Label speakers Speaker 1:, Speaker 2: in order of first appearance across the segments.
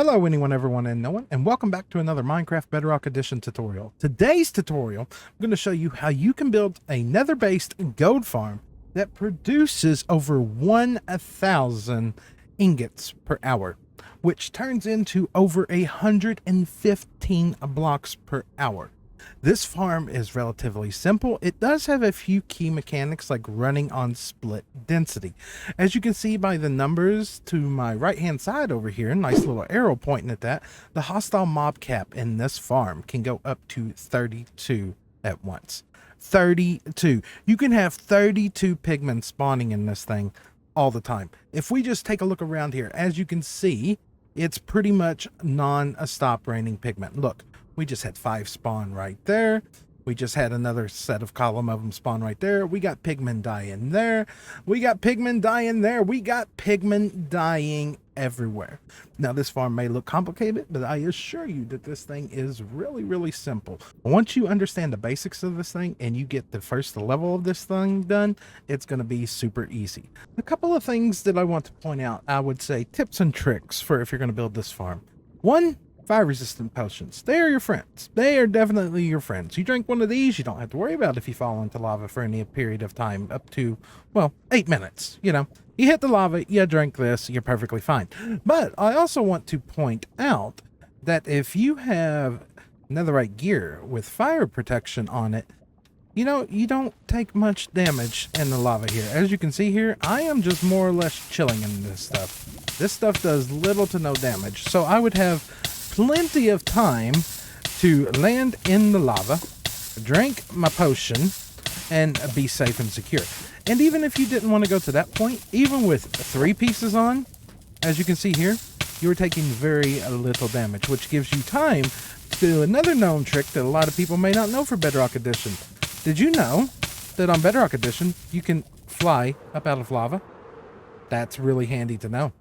Speaker 1: Hello anyone, everyone, and no one, and welcome back to another Minecraft Bedrock Edition tutorial. Today's tutorial, I'm going to show you how you can build a nether-based gold farm that produces over 1,000 ingots per hour, which turns into over 115 blocks per hour. This farm is relatively simple. It does have a few key mechanics like running on split density. As you can see by the numbers to my right hand side over here, nice little arrow pointing at that, the hostile mob cap in this farm can go up to 32 at once. 32. You can have 32 pigmen spawning in this thing all the time. If we just take a look around here, as you can see, it's pretty much non-stop raining pigmen. Look. We just had 5 spawn right there. We just had another set of column of them spawn right there. We got pigmen dying there. We got pigmen dying there. We got pigmen dying everywhere. Now, this farm may look complicated, but I assure you that this thing is really, really simple. Once you understand the basics of this thing and you get the first level of this thing done, it's going to be super easy. A couple of things that I want to point out, I would say tips and tricks for if you're going to build this farm. One, fire resistant potions. They are your friends. They are definitely your friends. You drink one of these, you don't have to worry about if you fall into lava for any period of time up to, well, 8 minutes. You know, you hit the lava, you drink this, you're perfectly fine. But I also want to point out that if you have netherite gear with fire protection on it, you know, you don't take much damage in the lava here. As you can see here, I am just more or less chilling in this stuff. This stuff does little to no damage. So I would have plenty of time to land in the lava, drink my potion, and be safe and secure. And even if you didn't want to go to that point, even with 3 pieces on, as you can see here, you are taking very little damage, which gives you time to do another known trick that a lot of people may not know for Bedrock Edition. Did you know that on Bedrock Edition, you can fly up out of lava? That's really handy to know.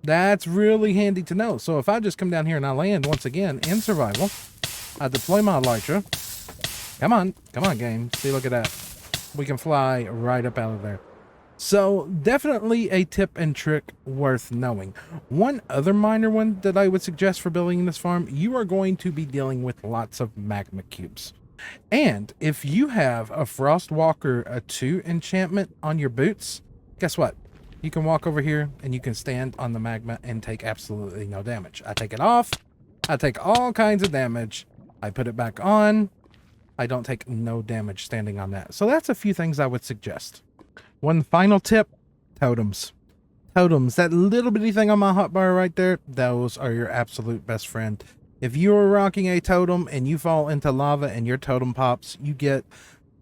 Speaker 1: That's really handy to know. So if I just come down here and I land once again in survival, I deploy my elytra. Come on game. See, look at that. We can fly right up out of there. So definitely a tip and trick worth knowing. One other minor one that I would suggest for building this farm, you are going to be dealing with lots of magma cubes. And if you have a Frostwalker 2 enchantment on your boots, guess what? You can walk over here and you can stand on the magma and take absolutely no damage. I take it off. I take all kinds of damage. I put it back on. I don't take no damage standing on that. So that's a few things I would suggest. One final tip, totems. Totems, that little bitty thing on my hotbar right there, those are your absolute best friend. If you are rocking a totem and you fall into lava and your totem pops, you get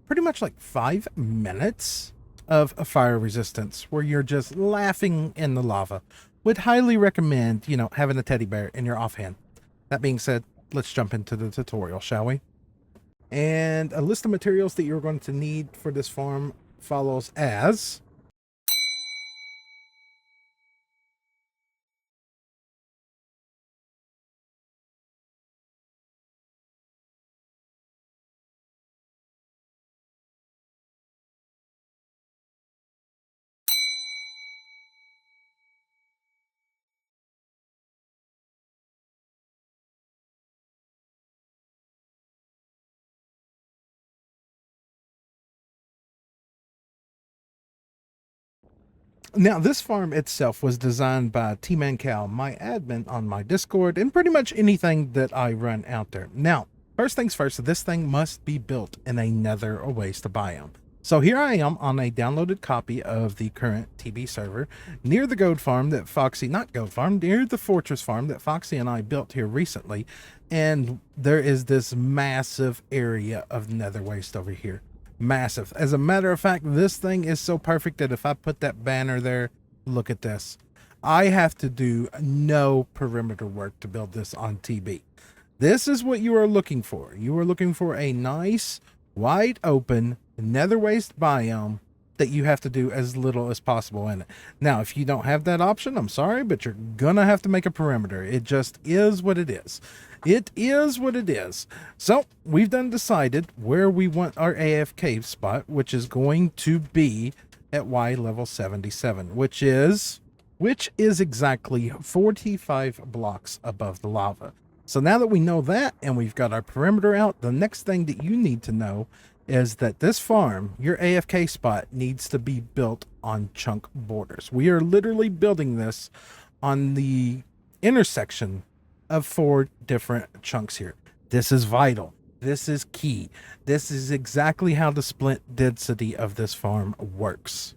Speaker 1: pretty much like 5 minutes of a fire resistance where you're just laughing in the lava. Would highly recommend, you know, having a teddy bear in your offhand. That being said, let's jump into the tutorial, shall we? And a list of materials that you're going to need for this farm follows as... Now, this farm itself was designed by T-Man my admin on my Discord, and pretty much anything that I run out there. Now, first things first, this thing must be built in a nether or waste biome. So here I am on a downloaded copy of the current TB server near the gold farm that Foxy, not gold farm, near the fortress farm that Foxy and I built here recently. And there is this massive area of nether waste over here. Massive. As a matter of fact, this thing is so perfect that if I put that banner there, look at this. I have to do no perimeter work to build this on TB. This is what you are looking for. You are looking for a nice, wide open, nether waste biome that you have to do as little as possible in it. Now, if you don't have that option, I'm sorry, but you're gonna have to make a perimeter. It just is what it is. It is what it is. So we've done decided where we want our AFK spot, which is going to be at Y level 77, which is which is exactly 45 blocks above the lava. So now that we know that and we've got our perimeter out, the next thing that you need to know is that this farm, your AFK spot, needs to be built on chunk borders. We are literally building this on the intersection of 4 different chunks here. This is vital. This is key. This is exactly how the splint density of this farm works.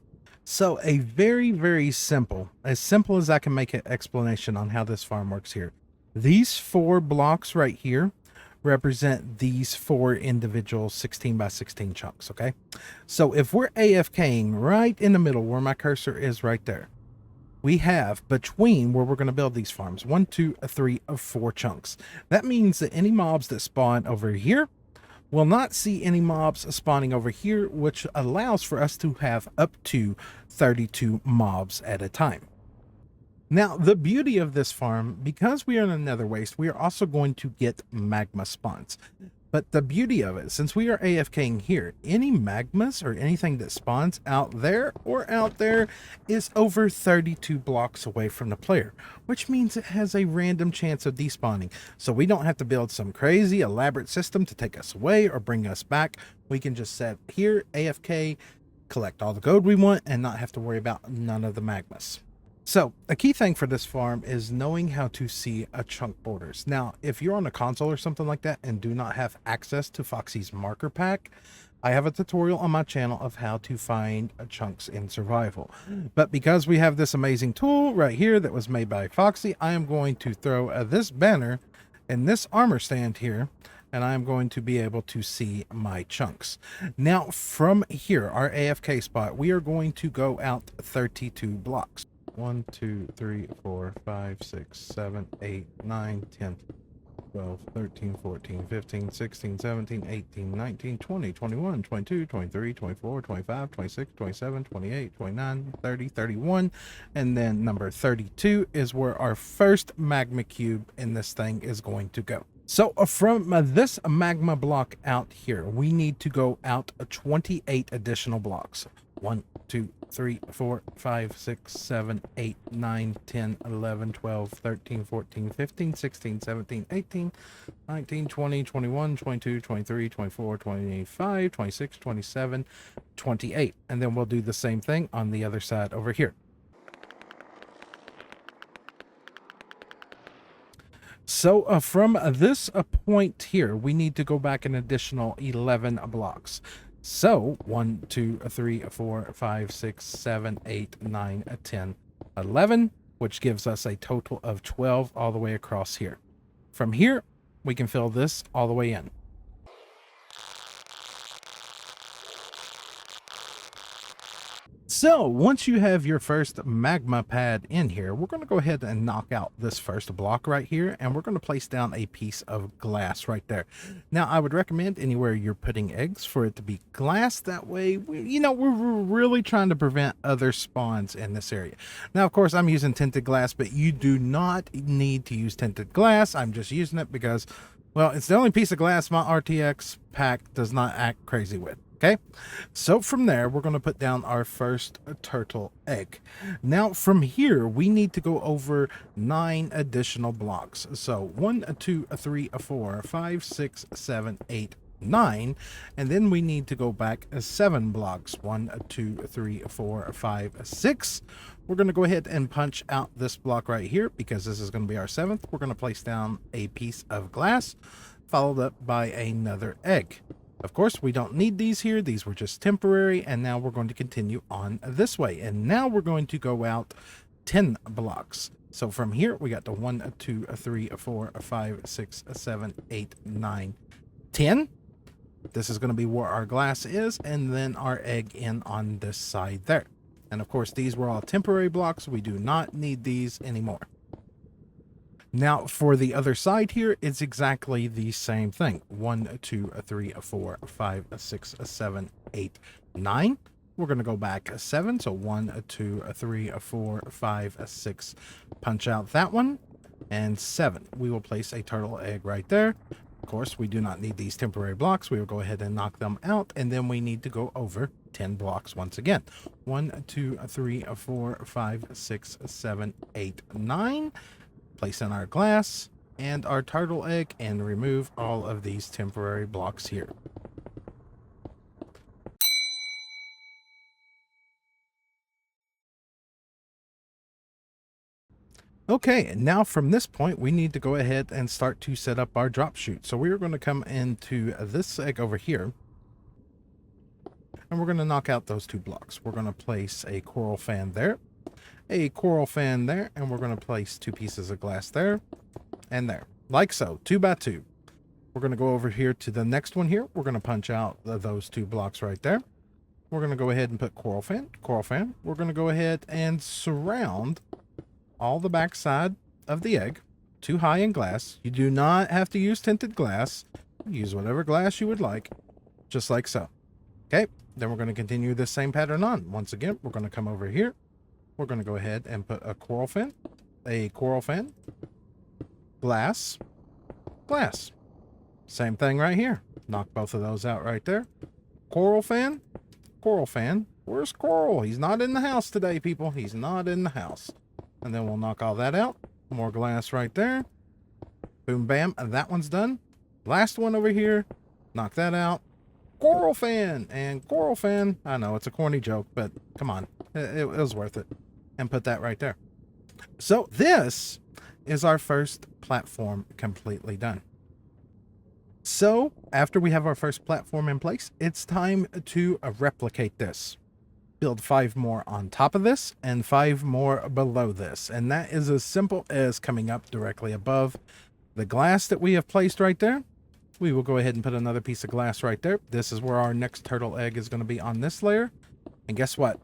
Speaker 1: So a very, very simple, as simple as I can make an explanation on how this farm works here. These 4 blocks right here represent these 4 individual 16 by 16 chunks, okay? So if we're AFKing right in the middle where my cursor is right there, we have between where we're going to build these farms 1, 2, 3, 4 chunks. That means that any mobs that spawn over here will not see any mobs spawning over here, which allows for us to have up to 32 mobs at a time. Now, the beauty of this farm, because we are in a nether waste, we are also going to get magma spawns. But the beauty of it, since we are AFKing here, any magmas or anything that spawns out there or out there is over 32 blocks away from the player, which means it has a random chance of despawning. So we don't have to build some crazy elaborate system to take us away or bring us back. We can just set here, AFK, collect all the gold we want, and not have to worry about none of the magmas. So a key thing for this farm is knowing how to see a chunk borders. Now, if you're on a console or something like that and do not have access to Foxy's marker pack, I have a tutorial on my channel of how to find chunks in survival. But because we have this amazing tool right here that was made by Foxy, I am going to throw this banner in this armor stand here, and I'm going to be able to see my chunks. Now, from here, our AFK spot, we are going to go out 32 blocks. 1, 2, 3, 4, 5, 6, 7, 8, 9, 10, 12, 13, 14, 15, 16, 17, 18, 19, 20, 21, 22, 23, 24, 25, 26, 27, 28, 29, 30, 31, and then number 32 is where our first magma cube in this thing is going to go. So from this magma block out here, we need to go out 28 additional blocks. 1, 2, 3, 4, 5, 6, 7, 8, 9, 10, 11, 12, 13, 14, 15, 16, 17, 18, 19, 20, 21, 22, 23, 24, 25, 26, 27, 28. And then we'll do the same thing on the other side over here. So from this point here, we need to go back an additional 11 blocks. So 1, 2, 3, 4, 5, 6, 7, 8, 9, 10, 11, which gives us a total of 12 all the way across here. From here, we can fill this all the way in. So once you have your first magma pad in here, we're going to go ahead and knock out this first block right here, and we're going to place down a piece of glass right there. Now, I would recommend anywhere you're putting eggs for it to be glass. That way, we're really trying to prevent other spawns in this area. Now, of course, I'm using tinted glass, but you do not need to use tinted glass. I'm just using it because, well, it's the only piece of glass my RTX pack does not act crazy with. Okay, so from there, we're going to put down our first turtle egg. Now, from here, we need to go over 9 additional blocks. So 1, 2, 3, 4, 5, 6, 7, 8, 9. And then we need to go back 7 blocks. 1, 2, 3, 4, 5, 6. We're going to go ahead and punch out this block right here because this is going to be our 7th. We're going to place down a piece of glass, followed up by another egg. Of course, we don't need these here. These were just temporary. And now we're going to continue on this way. And now we're going to go out 10 blocks. So from here, we got the 1, 2, 3, 4, 5, 6, 7, 8, 9, 10. This is going to be where our glass is. And then our egg in on this side there. And of course, these were all temporary blocks. We do not need these anymore. Now, for the other side here, it's exactly the same thing. 1, 2, 3, 4, 5, 6, 7, 8, 9. We're going to go back 7. So 1, 2, 3, 4, 5, 6. Punch out that one. And 7. We will place a turtle egg right there. Of course, we do not need these temporary blocks. We will go ahead and knock them out. And then we need to go over 10 blocks once again. 1, 2, 3, 4, 5, 6, 7, 8, 9. Place in our glass and our turtle egg and remove all of these temporary blocks here. Okay, and now from this point, we need to go ahead and start to set up our drop chute. So we're going to come into this egg over here, and we're going to knock out those 2 blocks. We're going to place a coral fan there, a coral fan there, and we're going to place 2 pieces of glass there and there, like so, 2 by 2. We're going to go over here to the next one here. We're going to punch out those 2 blocks right there. We're going to go ahead and put coral fan, coral fan. We're going to go ahead and surround all the back side of the egg, too high in glass. You do not have to use tinted glass. Use whatever glass you would like, just like so. Okay, then we're going to continue this same pattern on. Once again, we're going to come over here. We're going to go ahead and put a coral fan, glass, glass. Same thing right here. Knock both of those out right there. Coral fan, coral fan. Where's Coral? He's not in the house today, people. He's not in the house. And then we'll knock all that out. More glass right there. Boom, bam. And that one's done. Last one over here. Knock that out. Coral fan and coral fan. I know it's a corny joke, but come on. It was worth it. And put that right there. So this is our first platform completely done. So after we have our first platform in place, it's time to replicate this. Build 5 more on top of this and 5 more below this. And that is as simple as coming up directly above the glass that we have placed right there. We will go ahead and put another piece of glass right there. This is where our next turtle egg is going to be, on this layer. And guess what?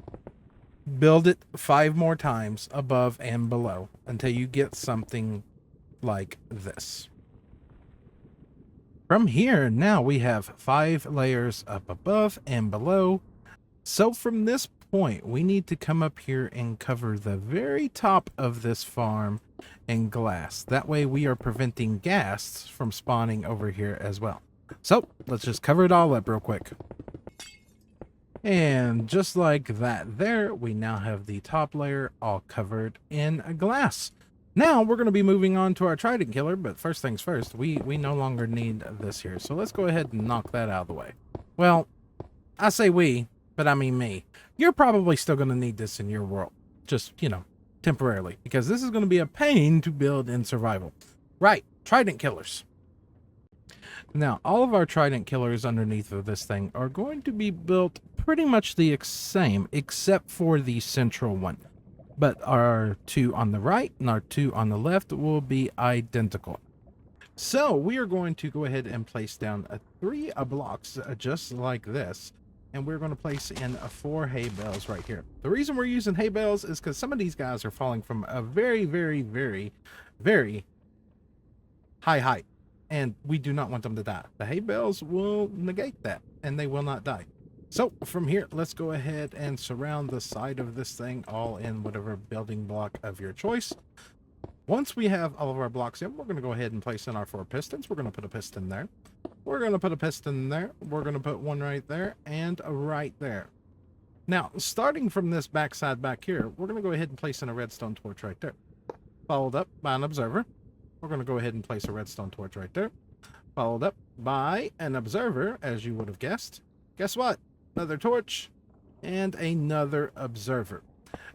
Speaker 1: Build it 5 more times above and below until you get something like this. From here, now we have 5 layers up above and below. So from this point, we need to come up here and cover the very top of this farm in glass. That way we are preventing ghasts from spawning over here as well. So let's just cover it all up real quick. And just like that there, we now have the top layer all covered in glass. Now we're going to be moving on to our Trident killer, but first things first, we no longer need this here. So let's go ahead and knock that out of the way. Well, I say we, but I mean me. You're probably still going to need this in your world. Just, you know, temporarily. Because this is going to be a pain to build in survival. Right, Trident killers. Now, all of our Trident killers underneath of this thing are going to be built pretty much the same, except for the central one. But our 2 on the right and our 2 on the left will be identical. So we are going to go ahead and place down 3 blocks just like this. And we're going to place in 4 hay bales right here. The reason we're using hay bales is because some of these guys are falling from a very, very, very, very high height. And we do not want them to die. The hay bales will negate that, and they will not die. So from here, let's go ahead and surround the side of this thing all in whatever building block of your choice. Once we have all of our blocks in, we're going to go ahead and place in our 4 pistons. We're going to put a piston there. We're going to put a piston there. We're going to put one right there and a right there. Now, starting from this backside back here, we're going to go ahead and place in a redstone torch right there. Followed up by an observer. We're going to go ahead and place a redstone torch right there. Followed up by an observer, as you would have guessed. Guess what? Another torch and another observer.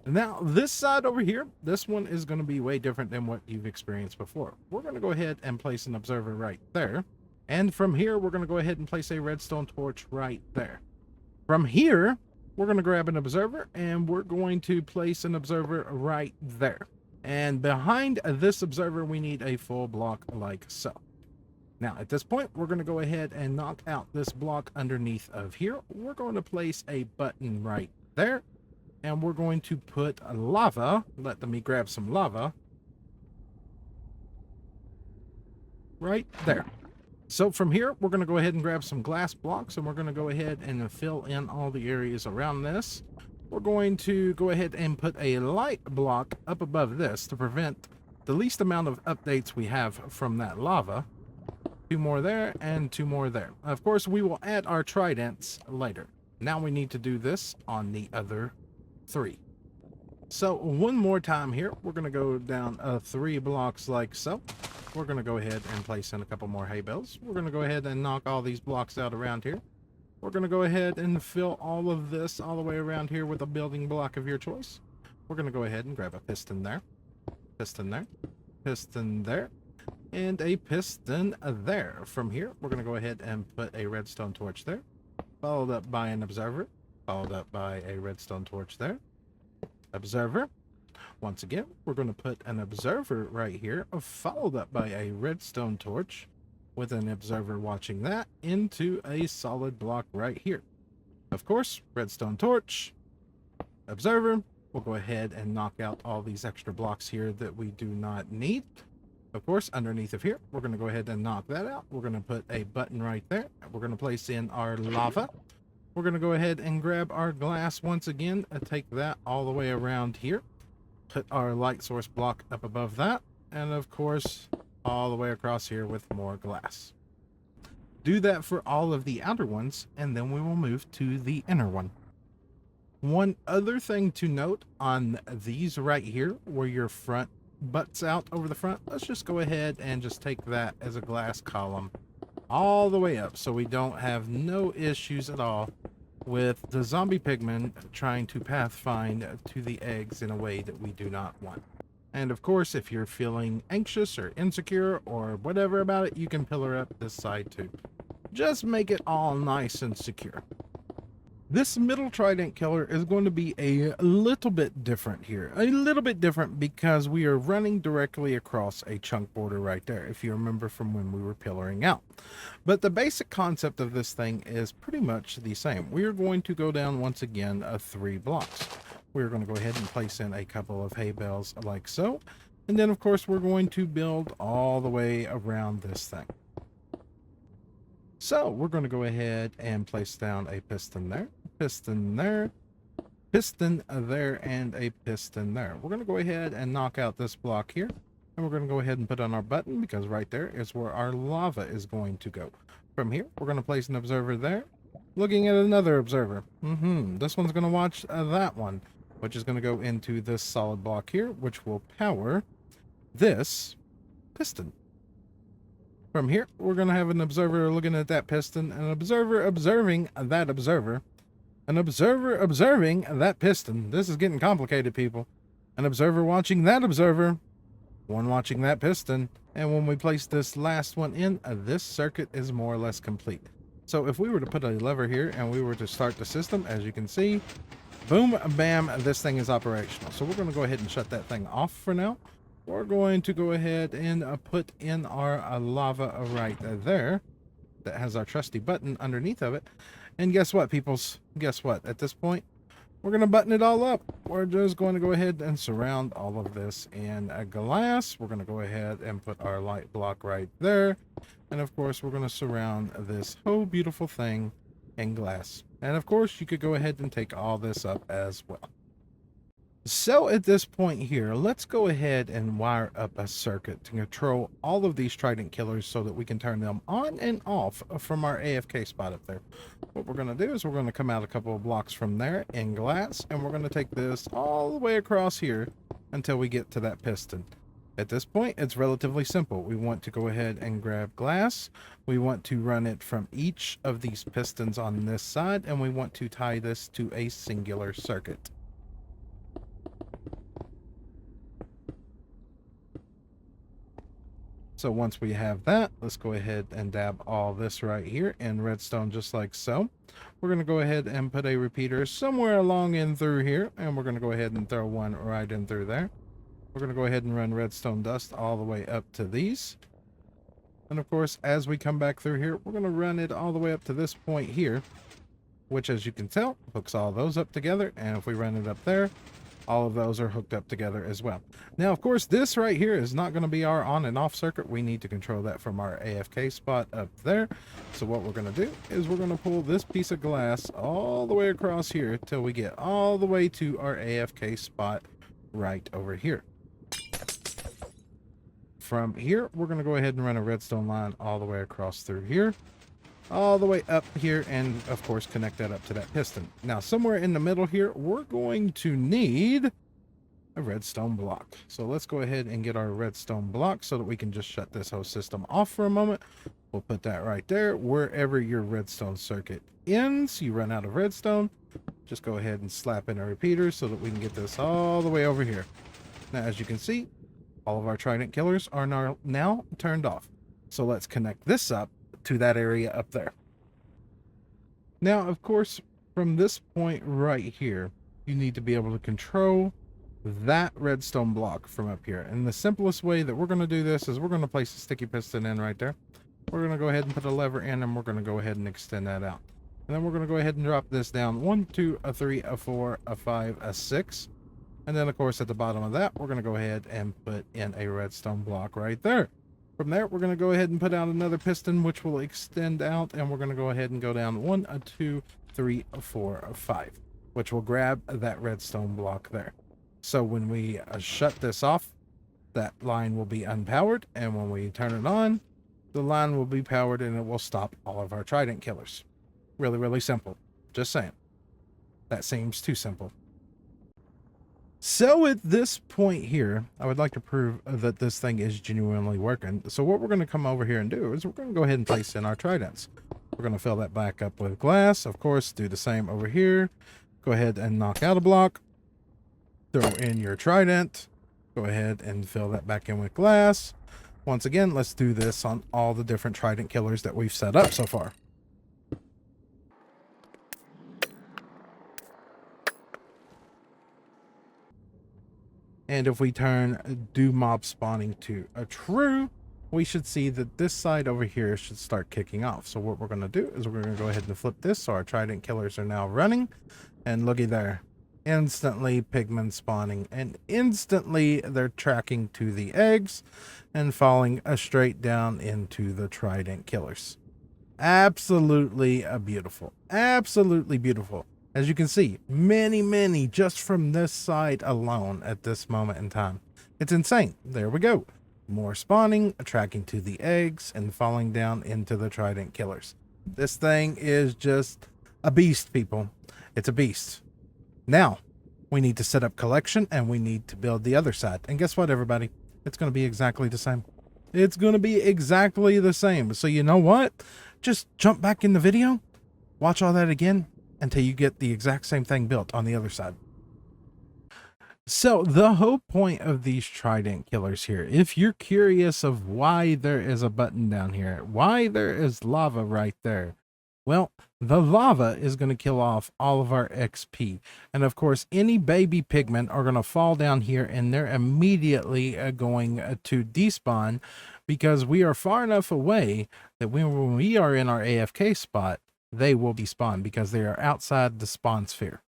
Speaker 1: Now, this side over here, this one is going to be way different than what you've experienced before. We're going to go ahead and place an observer right there. And from here, we're going to go ahead and place a redstone torch right there. From here, we're going to grab an observer and we're going to place an observer right there. And behind this observer, we need a full block like so. Now, at this point, we're going to go ahead and knock out this block underneath of here. We're going to place a button right there. And we're going to put lava. Let me grab some lava. Right there. So from here, we're going to go ahead and grab some glass blocks. And we're going to go ahead and fill in all the areas around this. We're going to go ahead and put a light block up above this to prevent the least amount of updates we have from that lava. 2 more there and 2 more there. Of course, we will add our tridents later. Now we need to do this on the other 3. So one more time here, we're going to go down 3 blocks like so. We're going to go ahead and place in a couple more hay bales. We're going to go ahead and knock all these blocks out around here. We're going to go ahead and fill all of this all the way around here with a building block of your choice. We're going to go ahead and grab a piston there, piston there, piston there, and a piston there. From here, we're going to go ahead and put a redstone torch there, followed up by an observer, followed up by a redstone torch there. Observer. Once again, we're going to put an observer right here, followed up by a redstone torch with an observer watching that into a solid block right here. Of course, redstone torch, observer. We'll go ahead and knock out all these extra blocks here that we do not need. Of course, underneath of here, we're going to go ahead and knock that out. We're going to put a button right there. We're going to place in our lava. We're going to go ahead and grab our glass once again and take that all the way around here. Put our light source block up above that. And of course, all the way across here with more glass. Do that for all of the outer ones, and then we will move to the inner one. One other thing to note on these right here, where your front butts out over the front, let's just go ahead and just take that as a glass column all the way up, so we don't have no issues at all with the zombie pigmen trying to pathfind to the eggs in a way that we do not want. And of course, if you're feeling anxious or insecure or whatever about it, you can pillar up this side too. Just make it all nice and secure. This middle trident killer is going to be a little bit different here. A little bit different because we are running directly across a chunk border right there, if you remember from when we were pillaring out. But the basic concept of this thing is pretty much the same. We are going to go down once again 3 blocks. We're going to go ahead and place in a couple of hay bales like so. And then of course we're going to build all the way around this thing. So we're going to go ahead and place down a piston there, piston there, piston there, and a piston there. We're going to go ahead and knock out this block here. And we're going to go ahead and put on our button because right there is where our lava is going to go. From here, we're going to place an observer there, looking at another observer. This one's going to watch that one, which is going to go into this solid block here, which will power this piston. From here, we're going to have an observer looking at that piston, an observer observing that observer, an observer observing that piston. This is getting complicated, people. An observer watching that observer, one watching that piston, and when we place this last one in, this circuit is more or less complete. So if we were to put a lever here and we were to start the system, as you can see, boom, bam, this thing is operational. So we're going to go ahead and shut that thing off for now. We're going to go ahead and put in our lava right there that has our trusty button underneath of it. And guess what, peoples? Guess what? At this point, we're going to button it all up. We're just going to go ahead and surround all of this in a glass. We're going to go ahead and put our light block right there. And of course, we're going to surround this whole beautiful thing in glass. And of course, you could go ahead and take all this up as well. So at this point here, let's go ahead and wire up a circuit to control all of these Trident killers so that we can turn them on and off from our AFK spot up there. What we're going to do is we're going to come out a couple of blocks from there in glass, and we're going to take this all the way across here until we get to that piston. At this point, it's relatively simple. We want to go ahead and grab glass. We want to run it from each of these pistons on this side, and we want to tie this to a singular circuit. So once we have that, let's go ahead and dab all this right here in redstone just like so. We're going to go ahead and put a repeater somewhere along in through here, and we're going to go ahead and throw one right in through there. We're going to go ahead and run redstone dust all the way up to these. And of course, as we come back through here, we're going to run it all the way up to this point here, which as you can tell, hooks all those up together. And if we run it up there, all of those are hooked up together as well. Now, of course, this right here is not going to be our on and off circuit. We need to control that from our AFK spot up there. So what we're going to do is we're going to pull this piece of glass all the way across here till we get all the way to our AFK spot right over here. From here, we're going to go ahead and run a redstone line all the way across through here. all the way up here, and of course connect that up to that piston. Now somewhere in the middle here, we're going to need a redstone block. So let's go ahead and get our redstone block so that we can just shut this whole system off for a moment. We'll put that right there. Wherever your redstone circuit ends, you run out of redstone, just go ahead and slap in a repeater so that we can get this all the way over here. Now, as you can see, all of our Trident killers are now turned off. So let's connect this up to that area up there. Now, of course, from this point right here, you need to be able to control that redstone block from up here. And the simplest way that we're going to do this is we're going to place a sticky piston in right there. We're going to go ahead and put a lever in, and we're going to go ahead and extend that out. And then we're going to go ahead and drop this down 1, 2, a 3, a 4, a 5, a 6. And then, of course, at the bottom of that, we're going to go ahead and put in a redstone block right there. From there, we're going to go ahead and put out another piston, which will extend out, and we're going to go ahead and go down 1, a 2, 3, a 4, a 5, which will grab that redstone block there. So when we shut this off, that line will be unpowered, and when we turn it on, the line will be powered, and it will stop all of our Trident killers. Really, really simple. Just saying. That seems too simple. So at this point here, I would like to prove that this thing is genuinely working. So what we're going to come over here and do is we're going to go ahead and place in our Tridents. We're going to fill that back up with glass. Of course, do the same over here. Go ahead and knock out a block. Throw in your Trident. Go ahead and fill that back in with glass. Once again, let's do this on all the different Trident killers that we've set up so far. And if we turn do mob spawning to a true, we should see that this side over here should start kicking off. So what we're going to do is we're going to go ahead and flip this. So our Trident killers are now running. And looky there. Instantly pigmen spawning. And instantly they're tracking to the eggs and falling straight down into the Trident killers. Absolutely beautiful. Absolutely beautiful. As you can see, many just from this side alone at this moment in time. It's insane. There we go. More spawning, tracking to the eggs, and falling down into the Trident killers. This thing is just a beast, people. It's a beast. Now, we need to set up collection, and we need to build the other side. And guess what, everybody? It's going to be exactly the same. It's going to be exactly the same. So you know what? Just jump back in the video, watch all that again, until you get the exact same thing built on the other side. So the whole point of these Trident killers here, if you're curious of why there is a button down here, why there is lava right there, well, the lava is going to kill off all of our XP. And of course, any baby pigmen are going to fall down here, and they're immediately going to despawn, because we are far enough away that when we are in our AFK spot, they will be spawned because they are outside the spawn sphere.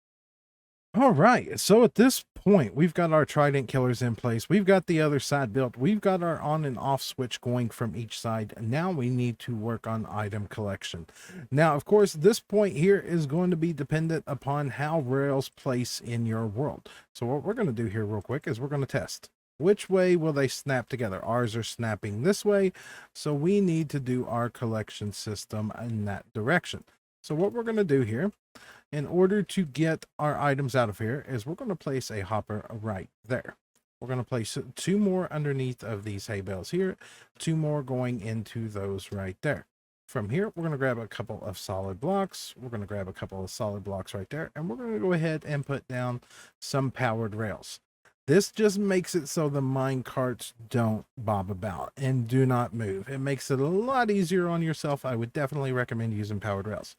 Speaker 1: All right, so at this point, we've got our Trident killers in place. We've got the other side built. We've got our on and off switch going from each side. Now we need to work on item collection. Now, of course, this point here is going to be dependent upon how rails place in your world. So what we're going to do here real quick is we're going to test. Which way will they snap together? Ours are snapping this way, so we need to do our collection system in that direction. So what we're going to do here, in order to get our items out of here, is we're going to place a hopper right there. We're going to place 2 more underneath of these hay bales here, 2 more going into those right there. From here, we're going to grab a couple of solid blocks. We're going to grab a couple of solid blocks right there, and we're going to go ahead and put down some powered rails. This just makes it so the mine carts don't bob about and do not move. It makes it a lot easier on yourself. I would definitely recommend using powered rails.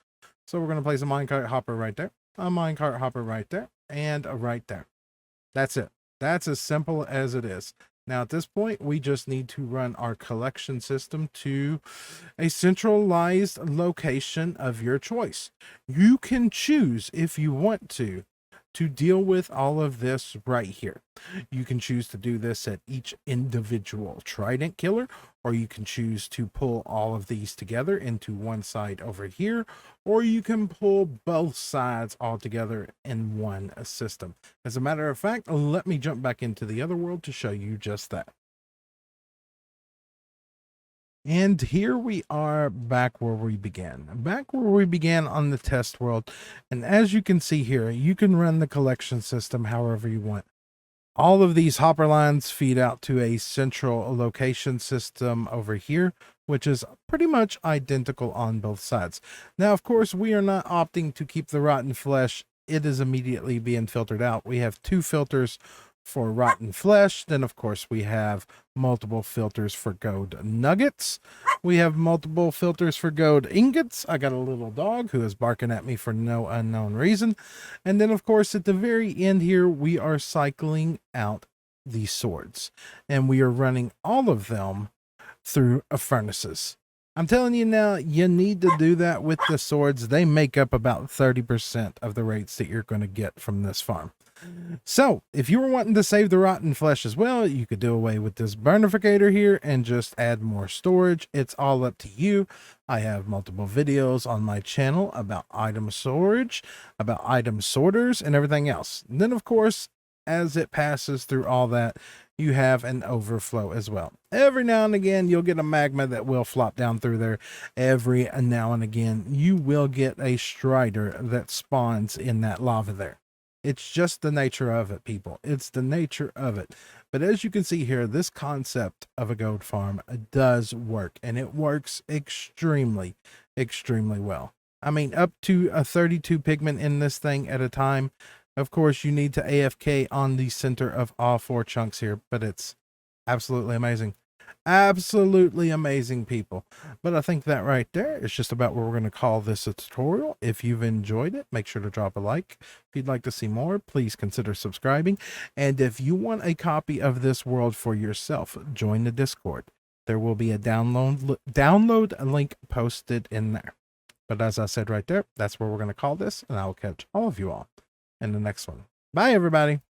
Speaker 1: So we're going to place a minecart hopper right there, a minecart hopper right there, and a right there. That's it. That's as simple as it is. Now at this point, we just need to run our collection system to a centralized location of your choice. You can choose, if you want to deal with all of this right here. You can choose to do this at each individual Trident killer, or you can choose to pull all of these together into one side over here, or you can pull both sides all together in one system. As a matter of fact, let me jump back into the other world to show you just that. And here we are back where we began. Back where we began on the test world. And as you can see here, you can run the collection system however you want. All of these hopper lines feed out to a central location system over here, which is pretty much identical on both sides. Now, of course, we are not opting to keep the rotten flesh. It is immediately being filtered out. We have 2 filters for rotten flesh. Then, of course, we have multiple filters for gold nuggets. We have multiple filters for gold ingots. I got a little dog who is barking at me for no unknown reason. And then, of course, at the very end here, we are cycling out the swords. And we are running all of them through furnaces. I'm telling you now, you need to do that with the swords. They make up about 30% of the rates that you're going to get from this farm. So, if you were wanting to save the rotten flesh as well, you could do away with this burnificator here and just add more storage. It's all up to you. I have multiple videos on my channel about item storage, about item sorters, and everything else. And then, of course, as it passes through all that, you have an overflow as well. Every now and again, you'll get a magma that will flop down through there. Every now and again, you will get a strider that spawns in that lava there. It's just the nature of it, people. It's the nature of it. But as you can see here, this concept of a gold farm does work, and it works extremely, extremely well. I mean, up to 32 pigmen in this thing at a time. Of course, you need to AFK on the center of all 4 chunks here, but it's absolutely amazing. Absolutely amazing, people. But I think that right there is just about where we're going to call this a tutorial. If you've enjoyed it, make sure to drop a like. If you'd like to see more, please consider subscribing. And if you want a copy of this world for yourself, join the Discord. There will be a download link posted in there. But as I said right there, that's where we're going to call this, and I will catch all of you all in the next one. Bye, everybody.